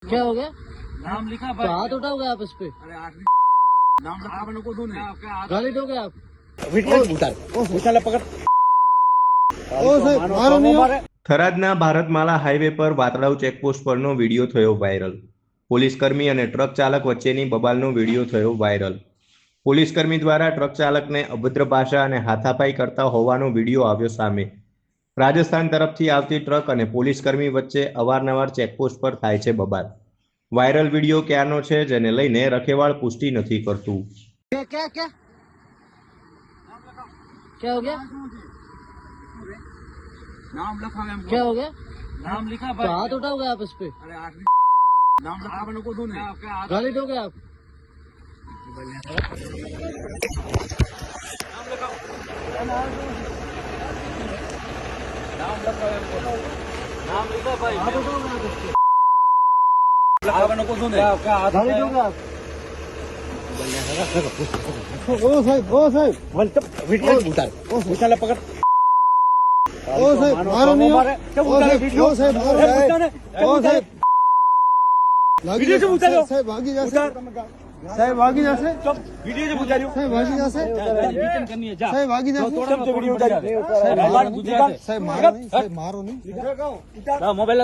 क्या हो गया? नाम लिखा तो भाई। हाथ उठाओगे आप इस पे? अरे आखिरी नाम लिखा मैंने को दूने गाली दोगे आप? થરાદના ભારતમાલા હાઈવે પર વાતળાવ ચેકપોસ્ટ પરનો વિડીયો થયો વાયરલ. પોલીસકર્મી અને ટ્રક ચાલક વચ્ચેની બબાલનો વિડીયો થયો વાયરલ. પોલીસકર્મી દ્વારા ટ્રક ચાલકને અભદ્ર ભાષા અને હાથાપાઈ કરતા હોવાનો વિડીયો આવ્યો સામે. રાજસ્થાન તરફથી આવતી ટ્રક અને પોલીસકર્મી વચ્ચે અવારનવાર ચેકપોસ્ટ પર થાય છે બબાલ. વાયરલ વિડીયો ક્યાંનો છે જેને લઈને રખેવાળ પુષ્ટિ નથી કરતું. क्या क्या क्या क्या हो गया? नाम लिखा है क्या हो गया? नाम लिखा तो भाई। हाथ उठाओगे आप इस पे? अरे आखिरी नाम लिखा मैंने को दूने गाली दोगे आप? नाम लिखा भाई। हाथ उठाओगे आप इस पे? लिखा मैंने को दूने गाली दोगे आप? मोबाइल